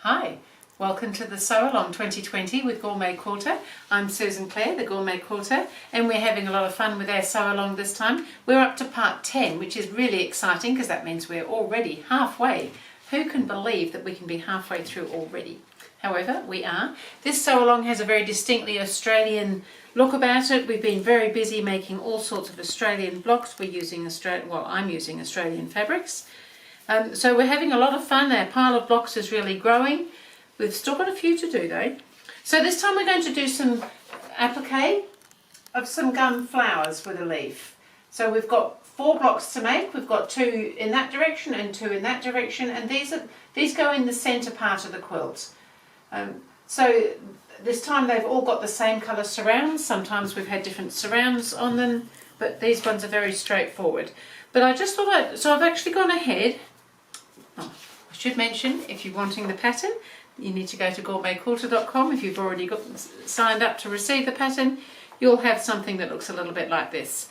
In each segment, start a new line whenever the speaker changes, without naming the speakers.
Hi, welcome to the Sew Along 2020 with GourmetQuilter. I'm Susan Clare, the GourmetQuilter, and we're having a lot of fun with our Sew Along this time. We're up to part 10, which is really exciting because that means we're already halfway. Who can believe that we can be halfway through already? However, we are. This Sew Along has a very distinctly Australian look about it. We've been very busy making all sorts of Australian blocks. We're using I'm using Australian fabrics. So we're having a lot of fun. Our pile of blocks is really growing. We've still got a few to do though. So this time we're going to do some applique of some gum flowers with a leaf. So we've got 4 blocks to make. We've got 2 in that direction and 2 in that direction, and these go in the centre part of the quilt. So this time they've all got the same colour surrounds. Sometimes we've had different surrounds on them, but these ones are very straightforward. But I just thought so I've actually gone ahead. I should mention, if you're wanting the pattern, you need to go to GourmetQuilter.com. If you've already signed up to receive the pattern, you'll have something that looks a little bit like this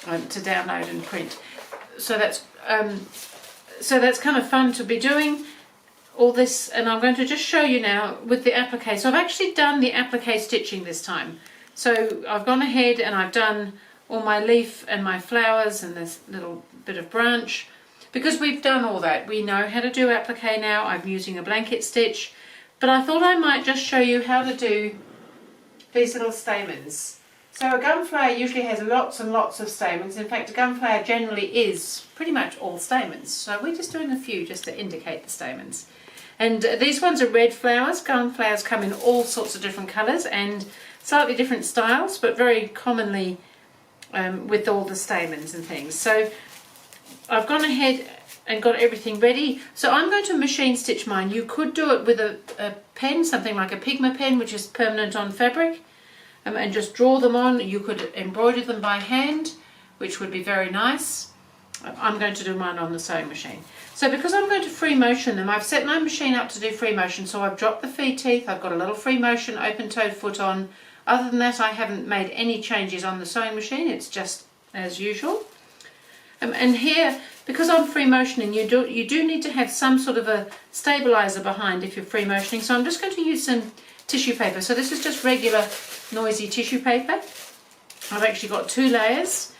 to download and print. So that's kind of fun to be doing all this, and I'm going to just show you now with the applique. So I've actually done the applique stitching this time. So I've gone ahead and I've done all my leaf and my flowers and this little bit of branch. Because we've done all that, we know how to do applique now. I'm using a blanket stitch, but I thought I might just show you how to do these little stamens. So a gum flower usually has lots and lots of stamens. In fact, a gum flower generally is pretty much all stamens. So we're just doing a few just to indicate the stamens. And these ones are red flowers. Gum flowers come in all sorts of different colours and slightly different styles, but very commonly with all the stamens and things. So I've gone ahead and got everything ready. So I'm going to machine stitch mine. You could do it with a pen, something like a Pigma pen, which is permanent on fabric, and just draw them on. You could embroider them by hand, which would be very nice. I'm going to do mine on the sewing machine. So because I'm going to free motion them, I've set my machine up to do free motion. So I've dropped the feed teeth, I've got a little free motion open-toed foot on. Other than that, I haven't made any changes on the sewing machine. It's just as usual. And here, because I'm free motioning, you do need to have some sort of a stabilizer behind if you're free motioning. So I'm just going to use some tissue paper. So this is just regular noisy tissue paper. I've actually got 2 layers,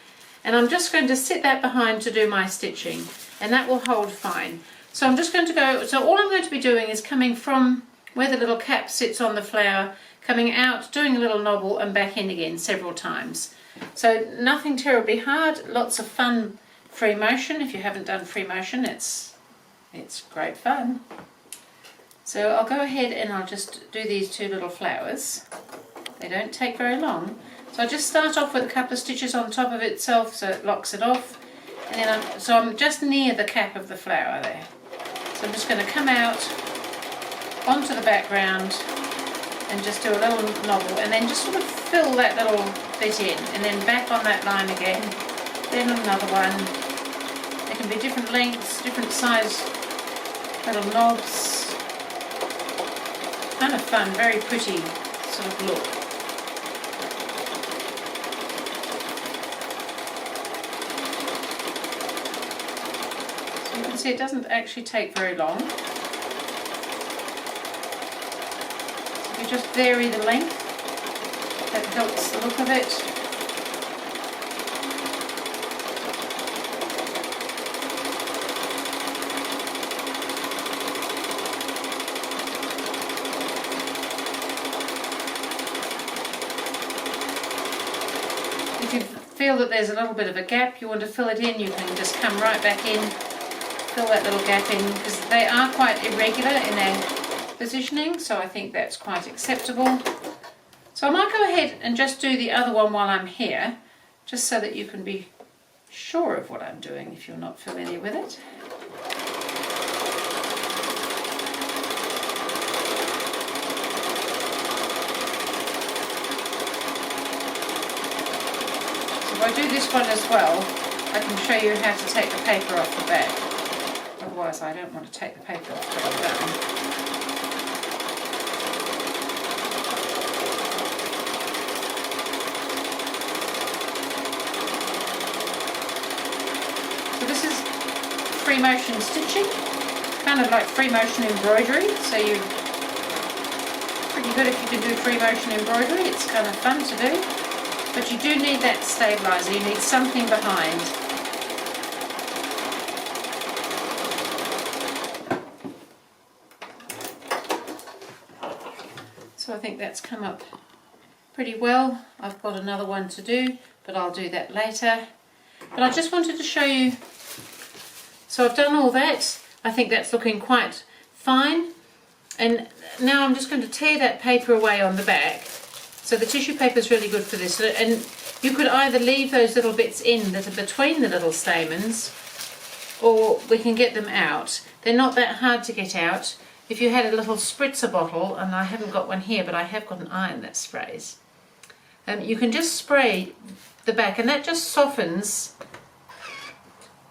and I'm just going to sit that behind to do my stitching, and that will hold fine. So I'm just going to go, so all I'm going to be doing is coming from where the little cap sits on the flower, coming out, doing a little nobble and back in again several times. So nothing terribly hard, lots of fun free motion. If you haven't done free motion, it's great fun. So I'll go ahead and I'll just do these 2 little flowers. They don't take very long. So I just start off with a couple of stitches on top of itself so it locks it off. And then I'm just near the cap of the flower there. So I'm just going to come out onto the background and just do a little nobble, and then just sort of fill that little bit in, and then back on that line again, then another one. There can be different lengths, different size little knobs. Kind of fun, very pretty sort of look. So you can see it doesn't actually take very long. You just vary the length, that helps the look of it. If you feel that there's a little bit of a gap, you want to fill it in, you can just come right back in, fill that little gap in, because they are quite irregular in their positioning, so I think that's quite acceptable. So I might go ahead and just do the other one while I'm here, just so that you can be sure of what I'm doing if you're not familiar with it. So if I do this one as well, I can show you how to take the paper off the back. Otherwise I don't want to take the paper off till I'm done. free motion stitching. kind of like free motion embroidery, so you're pretty good if you can do free motion embroidery. It's kind of fun to do, but you do need that stabilizer. You need something behind. So I think that's come up pretty well. I've got another one to do, but I'll do that later. But I just wanted to show you, so I've done all that. I think that's looking quite fine. And now I'm just going to tear that paper away on the back. So the tissue paper is really good for this. And you could either leave those little bits in that are between the little stamens, or we can get them out. They're not that hard to get out. If you had a little spritzer bottle, and I haven't got one here, but I have got an iron that sprays, you can just spray the back, and that just softens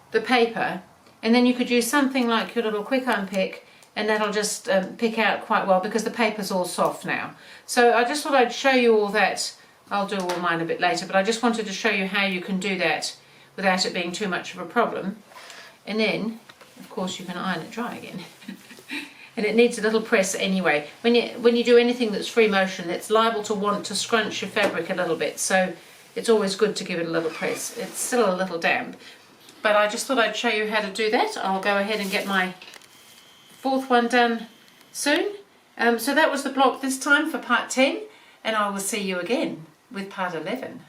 the paper, and then you could use something like your little quick unpick, and that'll just pick out quite well because the paper's all soft now. So I just thought I'd show you all that. I'll do all mine a bit later, but I just wanted to show you how you can do that without it being too much of a problem. And then, of course, you can iron it dry again. And it needs a little press anyway. When you do anything that's free motion, it's liable to want to scrunch your fabric a little bit, so it's always good to give it a little press. It's still a little damp, but I just thought I'd show you how to do that. I'll go ahead and get my fourth one done soon. So that was the block this time for part 10, and I will see you again with part 11.